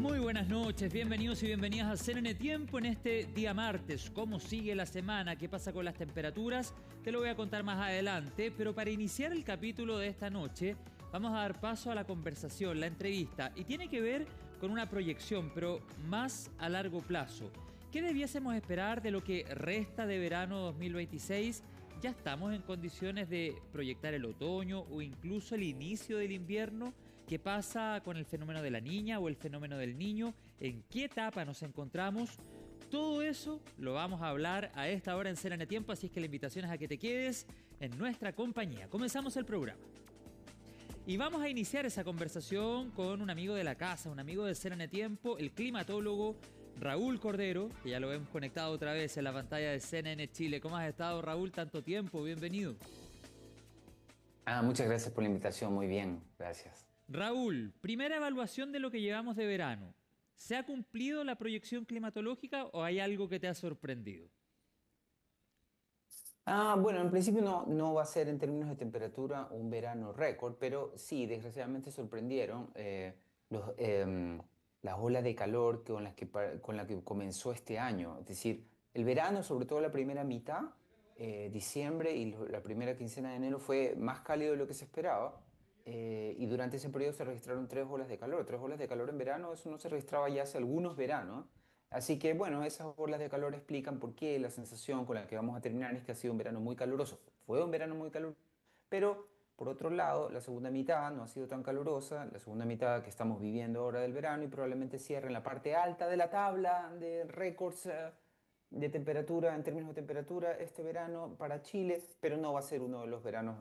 Muy buenas noches, bienvenidos y bienvenidas a CNN Tiempo en este día martes. ¿Cómo sigue la semana? ¿Qué pasa con las temperaturas? Te lo voy a contar más adelante, pero para iniciar el capítulo de esta noche vamos a dar paso a la conversación, la entrevista, y tiene que ver con una proyección, pero más a largo plazo. ¿Qué debiésemos esperar de lo que resta de verano 2026? ¿Ya estamos en condiciones de proyectar el otoño o incluso el inicio del invierno? ¿Qué pasa con el fenómeno de la niña o el fenómeno del niño? ¿En qué etapa nos encontramos? Todo eso lo vamos a hablar a esta hora en CNN Tiempo, así es que la invitación es a que te quedes en nuestra compañía. Comenzamos el programa. Y vamos a iniciar esa conversación con un amigo de la casa, un amigo de CNN Tiempo, el climatólogo Raúl Cordero, que ya lo hemos conectado otra vez en la pantalla de CNN Chile. ¿Cómo has estado, Raúl, tanto tiempo? Bienvenido. Muchas gracias por la invitación, muy bien, gracias. Raúl, primera evaluación de lo que llevamos de verano. ¿Se ha cumplido la proyección climatológica o hay algo que te ha sorprendido? Bueno, en principio no va a ser en términos de temperatura un verano récord, pero sí, desgraciadamente sorprendieron las olas de calor con la que comenzó este año. Es decir, el verano, sobre todo la primera mitad, diciembre y la primera quincena de enero fue más cálido de lo que se esperaba. Y durante ese periodo se registraron tres olas de calor en verano, eso no se registraba ya hace algunos veranos. Así que bueno, esas olas de calor explican por qué la sensación con la que vamos a terminar es que ha sido un verano muy caluroso. Fue un verano muy caluroso, pero por otro lado, la segunda mitad no ha sido tan calurosa, la segunda mitad que estamos viviendo ahora del verano y probablemente cierre en la parte alta de la tabla de récords de temperatura, en términos de temperatura, este verano para Chile, pero no va a ser uno de los veranos,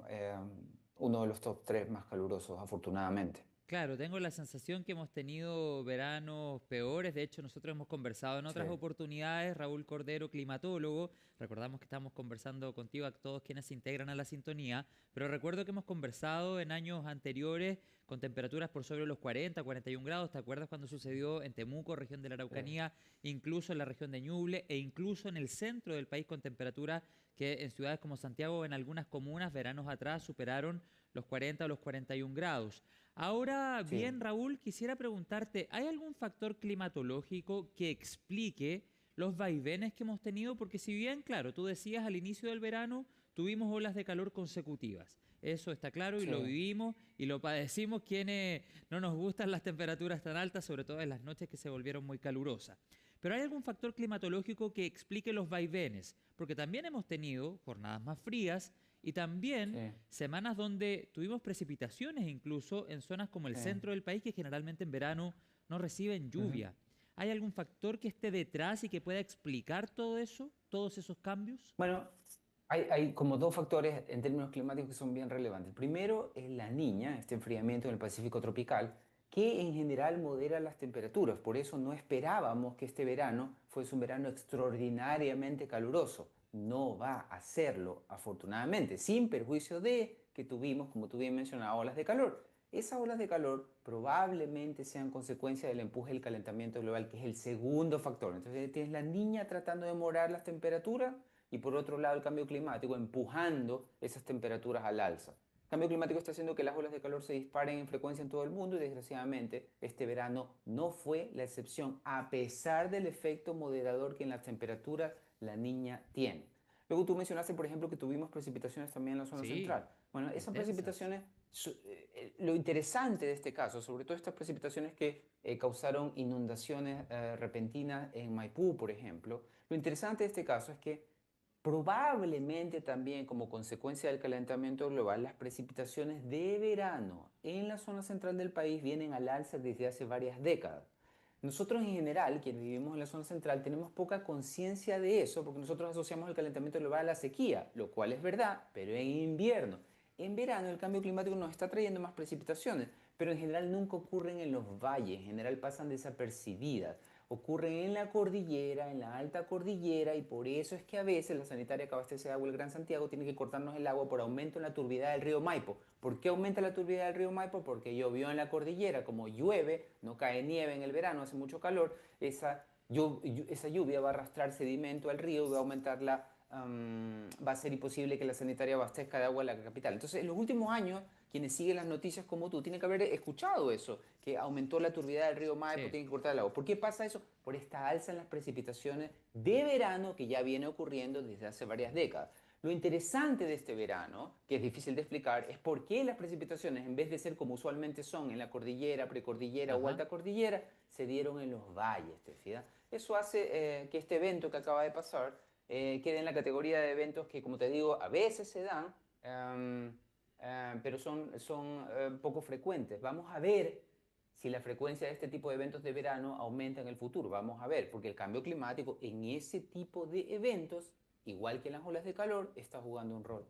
uno de los top 3 más calurosos, afortunadamente. Claro, tengo la sensación que hemos tenido veranos peores. De hecho, nosotros hemos conversado en Sí. otras oportunidades. Raúl Cordero, climatólogo. Recordamos que estamos conversando contigo a todos quienes se integran a la sintonía. Pero recuerdo que hemos conversado en años anteriores con temperaturas por sobre los 40, 41 grados. ¿Te acuerdas cuando sucedió en Temuco, región de la Sí. Araucanía, incluso en la región de Ñuble e incluso en el centro del país con temperaturas que en ciudades como Santiago o en algunas comunas veranos atrás superaron los 40 o los 41 grados? Ahora bien, Sí. Raúl, quisiera preguntarte, ¿hay algún factor climatológico que explique los vaivenes que hemos tenido? Porque si bien, claro, tú decías al inicio del verano, tuvimos olas de calor consecutivas. Eso está claro y Sí. lo vivimos y lo padecimos quienes no nos gustan las temperaturas tan altas, sobre todo en las noches que se volvieron muy calurosas. Pero ¿hay algún factor climatológico que explique los vaivenes? Porque también hemos tenido jornadas más frías y también Sí. semanas donde tuvimos precipitaciones incluso en zonas como el Sí. centro del país que generalmente en verano no reciben Ujú. lluvia. ¿Hay algún factor que esté detrás y que pueda explicar todo eso, todos esos cambios? Bueno, hay como dos factores en términos climáticos que son bien relevantes. El primero es la niña, este enfriamiento en el Pacífico tropical, que en general modera las temperaturas. Por eso no esperábamos que este verano fuese un verano extraordinariamente caluroso. No va a serlo, afortunadamente, sin perjuicio de que tuvimos, como tú bien mencionabas, olas de calor. Esas olas de calor probablemente sean consecuencia del empuje del calentamiento global, que es el segundo factor. Entonces tienes la niña tratando de moderar las temperaturas y por otro lado el cambio climático empujando esas temperaturas al alza. El cambio climático está haciendo que las olas de calor se disparen en frecuencia en todo el mundo y desgraciadamente este verano no fue la excepción, a pesar del efecto moderador que en las temperaturas la niña tiene. Luego tú mencionaste, por ejemplo, que tuvimos precipitaciones también en la zona Sí, central. Bueno, esas intensas. precipitaciones, lo interesante de este caso, sobre todo estas precipitaciones que causaron inundaciones repentinas en Maipú, por ejemplo, lo interesante de este caso es que probablemente también como consecuencia del calentamiento global, las precipitaciones de verano en la zona central del país vienen al alza desde hace varias décadas. Nosotros en general, quienes vivimos en la zona central, tenemos poca conciencia de eso porque nosotros asociamos el calentamiento global a la sequía, lo cual es verdad, pero en invierno. En verano el cambio climático nos está trayendo más precipitaciones, pero en general nunca ocurren en los valles, en general pasan desapercibidas. Ocurren en la cordillera, en la alta cordillera, y por eso es que a veces la sanitaria que abastece de agua el Gran Santiago tiene que cortarnos el agua por aumento en la turbidez del río Maipo. ¿Por qué aumenta la turbidez del río Maipo? Porque llovió en la cordillera, como llueve, no cae nieve en el verano, hace mucho calor, esa lluvia va a arrastrar sedimento al río y va a aumentar va a ser imposible que la sanitaria abastezca de agua a la capital. Entonces, en los últimos años, quienes siguen las noticias como tú tienen que haber escuchado eso, que aumentó la turbidez del río Maipo, Sí. tienen que cortar el agua. ¿Por qué pasa eso? Por esta alza en las precipitaciones de verano que ya viene ocurriendo desde hace varias décadas. Lo interesante de este verano, que es difícil de explicar, es por qué las precipitaciones, en vez de ser como usualmente son en la cordillera, precordillera o Ajá. alta cordillera, se dieron en los valles, ¿te fijas? Eso hace que este evento que acaba de pasar quede en la categoría de eventos que, como te digo, a veces se dan, pero son poco frecuentes. Vamos a ver si la frecuencia de este tipo de eventos de verano aumenta en el futuro. Vamos a ver, porque el cambio climático en ese tipo de eventos, igual que en las olas de calor, está jugando un rol.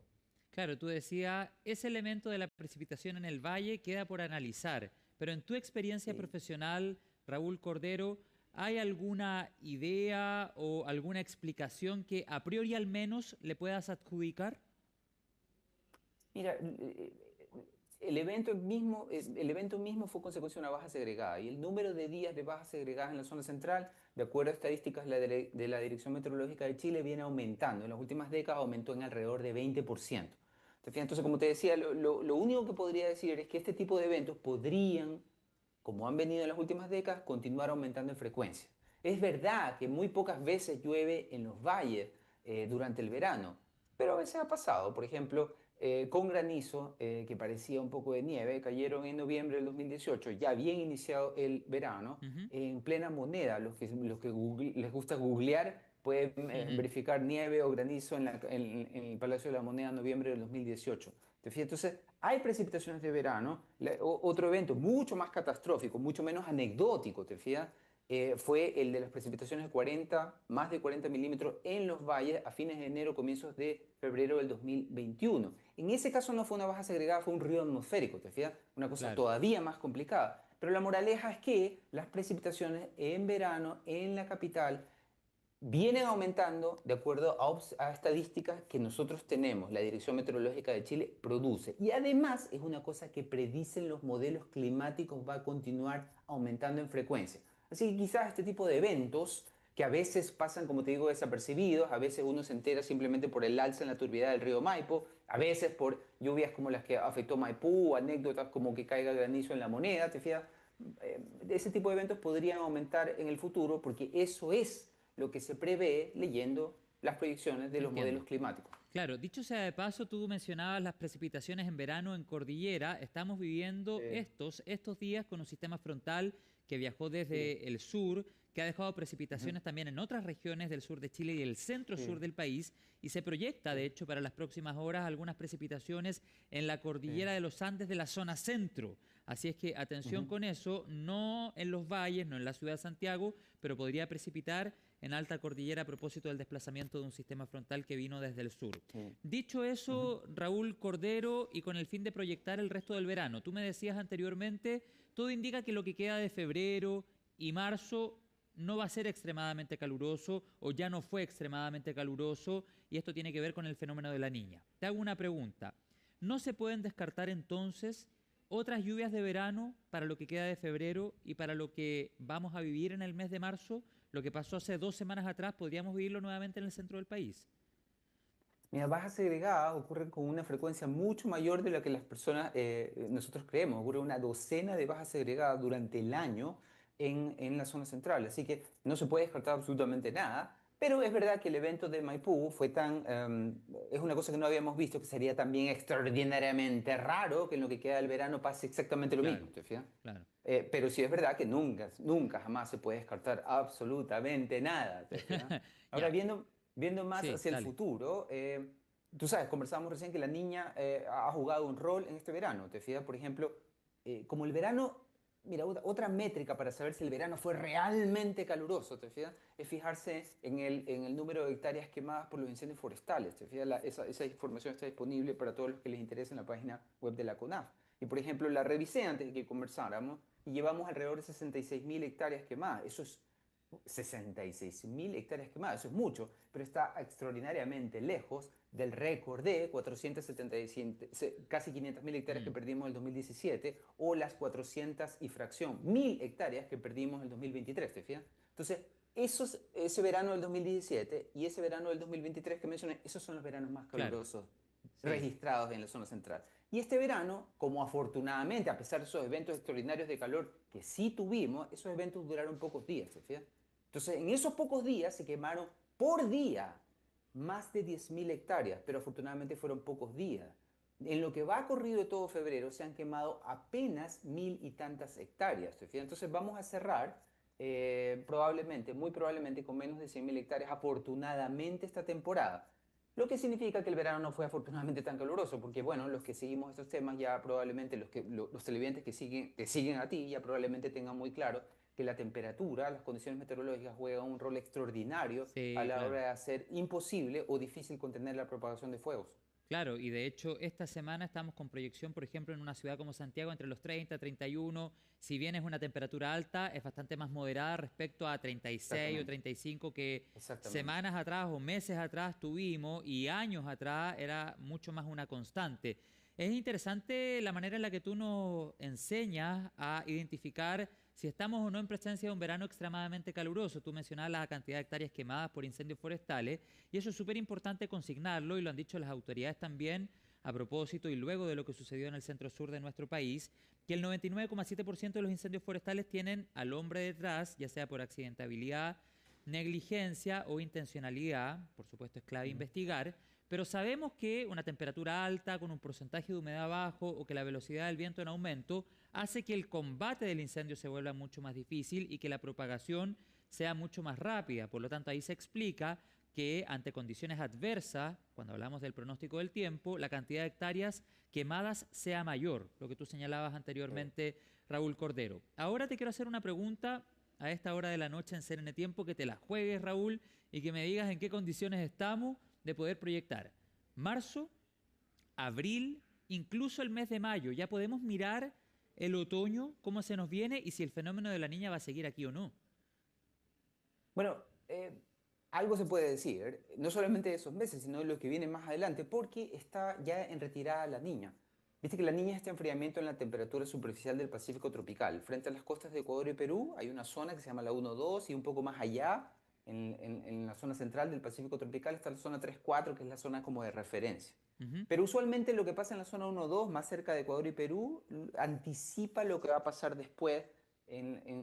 Claro, tú decías, ese elemento de la precipitación en el valle queda por analizar, pero en tu experiencia Sí. profesional, Raúl Cordero, ¿hay alguna idea o alguna explicación que a priori al menos le puedas adjudicar? Mira, el evento mismo fue consecuencia de una baja segregada y el número de días de bajas segregadas en la zona central, de acuerdo a estadísticas de la Dirección Meteorológica de Chile, viene aumentando. En las últimas décadas aumentó en alrededor de 20%. ¿Te fijas? Entonces, como te decía, lo único que podría decir es que este tipo de eventos podrían, como han venido en las últimas décadas, continuar aumentando en frecuencia. Es verdad que muy pocas veces llueve en los valles durante el verano, pero a veces ha pasado. Por ejemplo, con granizo, que parecía un poco de nieve, cayeron en noviembre del 2018, ya bien iniciado el verano, Ujú, en plena moneda. Les gusta googlear pueden ujú. verificar nieve o granizo en el Palacio de la Moneda en noviembre del 2018. ¿Te fijas? Entonces, hay precipitaciones de verano. Otro evento mucho más catastrófico, mucho menos anecdótico, ¿te fijas? Fue el de las precipitaciones de 40, más de 40 milímetros en los valles a fines de enero, comienzos de febrero del 2021. En ese caso no fue una baja segregada, fue un río atmosférico, ¿te fijas? Una cosa Claro. todavía más complicada. Pero la moraleja es que las precipitaciones en verano en la capital vienen aumentando de acuerdo a estadísticas que nosotros tenemos, la Dirección Meteorológica de Chile produce. Y además es una cosa que predicen los modelos climáticos va a continuar aumentando en frecuencia. Así que quizás este tipo de eventos que a veces pasan, como te digo, desapercibidos, a veces uno se entera simplemente por el alza en la turbidez del río Maipo, a veces por lluvias como las que afectó Maipú, anécdotas como que caiga granizo en la moneda, ¿te fijas? Ese tipo de eventos podrían aumentar en el futuro porque eso es lo que se prevé leyendo las proyecciones de los Entiendo. modelos climáticos. Claro, dicho sea de paso, tú mencionabas las precipitaciones en verano en cordillera. Estamos viviendo Sí, estos días con un sistema frontal que viajó sí, desde el sur, que ha dejado ujú, precipitaciones también en otras regiones del sur de Chile y el centro sur sí, del país, y se proyecta, sí, de hecho, para las próximas horas algunas precipitaciones en la sí, cordillera de los Andes de la zona centro. Así es que atención ujú, con eso, no en los valles, no en la ciudad de Santiago, pero podría precipitar en alta cordillera a propósito del desplazamiento de un sistema frontal que vino desde el sur. sí, Dicho ujú. eso, Raúl Cordero, y con el fin de proyectar el resto del verano, tú me decías anteriormente, todo indica que lo que queda de febrero y marzo no va a ser extremadamente caluroso o ya no fue extremadamente caluroso y esto tiene que ver con el fenómeno de la niña. Te hago una pregunta. ¿No se pueden descartar entonces otras lluvias de verano para lo que queda de febrero y para lo que vamos a vivir en el mes de marzo? Lo que pasó hace 2 semanas atrás, ¿podríamos vivirlo nuevamente en el centro del país? Mira, bajas segregadas ocurren con una frecuencia mucho mayor de la que las personas, nosotros creemos. Ocurre una docena de bajas segregadas durante el año en la zona central. Así que no se puede descartar absolutamente nada. Pero es verdad que el evento de Maipú fue es una cosa que no habíamos visto, que sería también extraordinariamente raro que en lo que queda del verano pase exactamente lo Claro, mismo, ¿te fijas? claro. Pero sí es verdad que nunca, nunca jamás se puede descartar absolutamente nada, ¿te fijas? Ahora, Ya, viendo más sí, hacia el dale. futuro, tú sabes, conversábamos recién que la niña ha jugado un rol en este verano, ¿te fijas? Por ejemplo, como el verano, mira, otra métrica para saber si el verano fue realmente caluroso, ¿te fijas? Es fijarse en el número de hectáreas quemadas por los incendios forestales, ¿te fijas? Esa información está disponible para todos los que les interese en la página web de la CONAF. Y por ejemplo, la revisé antes de que conversáramos y llevamos alrededor de 66.000 hectáreas quemadas. Eso es 66.000 hectáreas quemadas, eso es mucho, pero está extraordinariamente lejos del récord de 477, casi 500.000 hectáreas que Mm, perdimos en el 2017 o las 400 y fracción, 1.000 hectáreas que perdimos en el 2023, ¿te fijas? Entonces, ese verano del 2017 y ese verano del 2023 que mencioné, esos son los veranos más claro, calurosos sí. registrados en la zona central. Y este verano, como afortunadamente, a pesar de esos eventos extraordinarios de calor que sí tuvimos, esos eventos duraron pocos días, ¿se fija? Entonces, en esos pocos días se quemaron por día más de 10.000 hectáreas, pero afortunadamente fueron pocos días. En lo que va corrido de todo febrero se han quemado apenas 1.000 y tantas hectáreas, ¿se fija? Entonces vamos a cerrar probablemente, muy probablemente con menos de 100.000 hectáreas, afortunadamente esta temporada. Lo que significa que el verano no fue afortunadamente tan caluroso, porque bueno, los que seguimos estos temas ya probablemente, los televidentes que siguen a ti ya probablemente tengan muy claro que la temperatura, las condiciones meteorológicas juegan un rol extraordinario a Sí, la claro. hora de hacer imposible o difícil contener la propagación de fuegos. Claro, y de hecho esta semana estamos con proyección, por ejemplo, en una ciudad como Santiago entre los 30, 31. Si bien es una temperatura alta, es bastante más moderada respecto a 36 o Exactamente, 35 que exactamente. semanas atrás o meses atrás tuvimos y años atrás era mucho más una constante. Es interesante la manera en la que tú nos enseñas a identificar si estamos o no en presencia de un verano extremadamente caluroso. Tú mencionabas la cantidad de hectáreas quemadas por incendios forestales y eso es súper importante consignarlo y lo han dicho las autoridades también a propósito y luego de lo que sucedió en el centro sur de nuestro país, que el 99,7% de los incendios forestales tienen al hombre detrás, ya sea por accidentabilidad, negligencia o intencionalidad. Por supuesto es clave Ujú. investigar, pero sabemos que una temperatura alta con un porcentaje de humedad bajo o que la velocidad del viento en aumento hace que el combate del incendio se vuelva mucho más difícil y que la propagación sea mucho más rápida. Por lo tanto, ahí se explica que ante condiciones adversas, cuando hablamos del pronóstico del tiempo, la cantidad de hectáreas quemadas sea mayor, lo que tú señalabas Eh, anteriormente, Raúl Cordero. Ahora te quiero hacer una pregunta a esta hora de la noche en Serene Tiempo, que te la juegues, Raúl, y que me digas en qué condiciones estamos de poder proyectar marzo, abril, incluso el mes de mayo. Ya podemos mirar el otoño, cómo se nos viene y si el fenómeno de la niña va a seguir aquí o no. Bueno, algo se puede decir, no solamente de esos meses, sino de lo que viene más adelante, porque está ya en retirada la niña. Viste que la niña está en enfriamiento en la temperatura superficial del Pacífico tropical. Frente a las costas de Ecuador y Perú hay una zona que se llama la 1-2 y un poco más allá, en la zona central del Pacífico tropical, está la zona 3-4, que es la zona como de referencia. Ujú. Pero usualmente lo que pasa en la zona 1-2, más cerca de Ecuador y Perú, anticipa lo que va a pasar después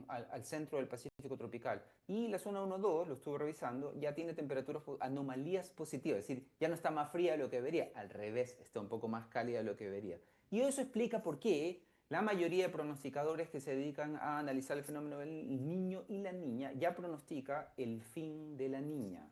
al centro del Pacífico tropical. Y la zona 1-2, lo estuve revisando, ya tiene temperaturas, anomalías positivas, es decir, ya no está más fría de lo que debería, al revés, está un poco más cálida de lo que debería. Y eso explica por qué la mayoría de pronosticadores que se dedican a analizar el fenómeno del niño y la niña ya pronostica el fin de la niña.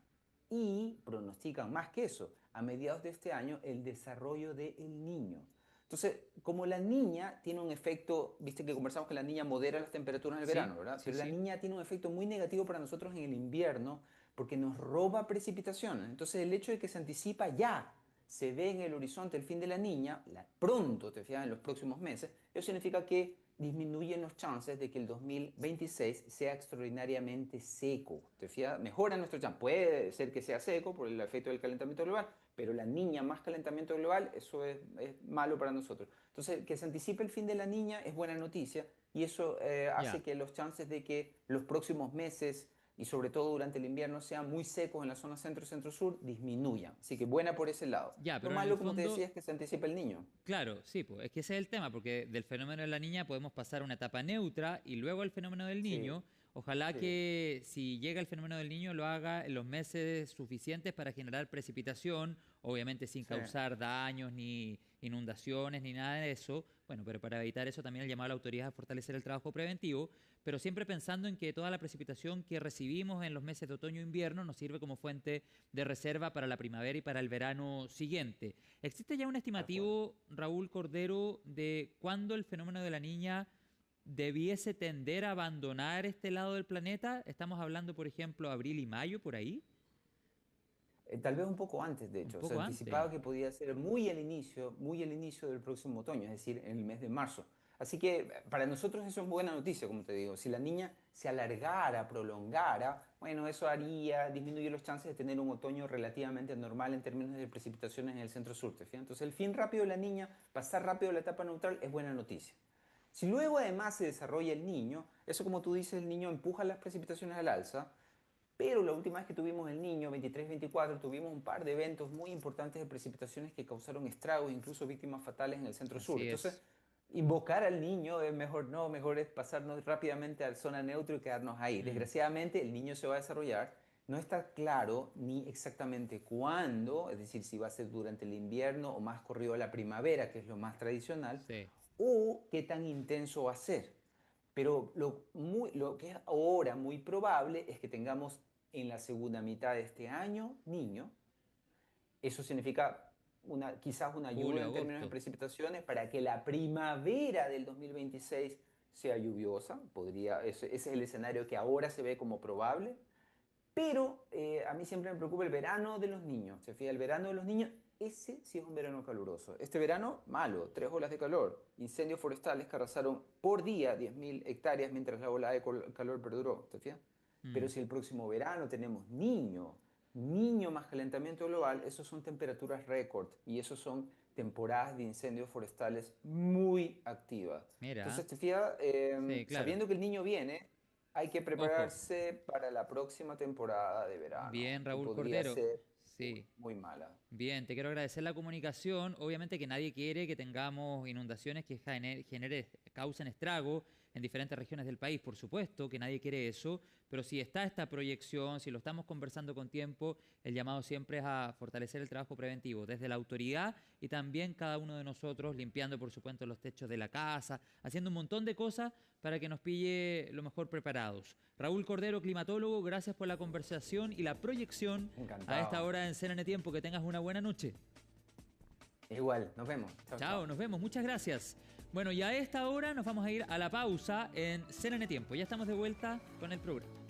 Y pronostican más que eso, a mediados de este año, el desarrollo del niño. Entonces, como la niña tiene un efecto, viste que conversamos que la niña modera las temperaturas en el Sí, verano, ¿verdad? sí, Pero la sí. niña tiene un efecto muy negativo para nosotros en el invierno porque nos roba precipitaciones. Entonces, el hecho de que se anticipa ya, se ve en el horizonte el fin de la niña, pronto, te fijas, en los próximos meses, eso significa que disminuyen los chances de que el 2026 sea extraordinariamente seco. ¿Te fijas? Mejora nuestro chance. Puede ser que sea seco por el efecto del calentamiento global, pero la niña más calentamiento global, eso es malo para nosotros. Entonces, que se anticipe el fin de la niña es buena noticia y eso hace Ya. que los chances de que los próximos meses y sobre todo durante el invierno sean muy secos en la zona centro y centro-sur disminuyan. Así que buena por ese lado. Ya, Lo pero en el malo, como te decía, fondo, es que se anticipa el niño. claro, sí, pues es que ese es el tema, porque del fenómeno de la niña podemos pasar a una etapa neutra y luego al fenómeno del Sí, niño. Ojalá sí, que si llega el fenómeno del niño lo haga en los meses suficientes para generar precipitación, obviamente sin sí. causar daños ni inundaciones ni nada de eso. Bueno, pero para evitar eso también el llamado a la autoridad a fortalecer el trabajo preventivo, pero siempre pensando en que toda la precipitación que recibimos en los meses de otoño e invierno nos sirve como fuente de reserva para la primavera y para el verano siguiente. ¿Existe ya un Tal cual. estimativo, Raúl Cordero, de cuándo el fenómeno de la niña debiese tender a abandonar este lado del planeta? Estamos hablando, por ejemplo, abril y mayo, por ahí. Tal vez un poco antes, de Un hecho. Se poco anticipaba antes. que podía ser muy el inicio del próximo otoño, es decir, en el mes de marzo. Así que para nosotros eso es buena noticia, como te digo. Si la niña se alargara, prolongara, bueno, eso haría disminuir los chances de tener un otoño relativamente normal en términos de precipitaciones en el centro sur. ¿Te fijas? Entonces, el fin rápido de la niña, pasar rápido la etapa neutral, es buena noticia. Si luego además se desarrolla el niño, eso como tú dices, el niño empuja las precipitaciones al alza, Pero la última vez que tuvimos el Niño, 23-24, tuvimos un par de eventos muy importantes de precipitaciones que causaron estragos, incluso víctimas fatales en el centro sur. Así Entonces, es. invocar al Niño es mejor no, mejor es pasarnos rápidamente a la zona neutro y quedarnos ahí. Mm, Desgraciadamente, el Niño se va a desarrollar. No está claro ni exactamente cuándo, es decir, si va a ser durante el invierno o más corrido a la primavera, que es lo más tradicional, sí. o qué tan intenso va a ser. Pero lo que es ahora muy probable es que tengamos en la segunda mitad de este año Niño. Eso significa quizás una ayuda Julio, en términos de agosto. precipitaciones para que la primavera del 2026 sea lluviosa. Ese es el escenario que ahora se ve como probable. Pero a mí siempre me preocupa el verano de los niños. Se fija, el verano de los niños, ese sí es un verano caluroso. Este verano, malo, 3 olas de calor, incendios forestales que arrasaron por día 10.000 hectáreas mientras la ola de calor perduró. ¿Te fijas? Pero Mm, si el próximo verano tenemos niño más calentamiento global, esos son temperaturas récord y esos son temporadas de incendios forestales muy activas. mira, Entonces, te fijas, sí, claro. sabiendo que el niño viene, hay que Ojo, prepararse para la próxima temporada de verano, bien, que Raúl podría Cordero. ser Sí. muy mala. Bien, te quiero agradecer la comunicación. Obviamente que nadie quiere que tengamos inundaciones que causen estrago en diferentes regiones del país, por supuesto que nadie quiere eso, pero si está esta proyección, si lo estamos conversando con tiempo, el llamado siempre es a fortalecer el trabajo preventivo desde la autoridad y también cada uno de nosotros limpiando, por supuesto, los techos de la casa, haciendo un montón de cosas para que nos pille lo mejor preparados. Raúl Cordero, climatólogo, gracias por la conversación y la proyección a esta Encantado. hora en CNN Tiempo. Que tengas una buena noche. Igual, nos vemos. Chao, Chao, chao. nos vemos. Muchas gracias. Bueno, y a esta hora nos vamos a ir a la pausa en CNN Tiempo. Ya estamos de vuelta con el programa.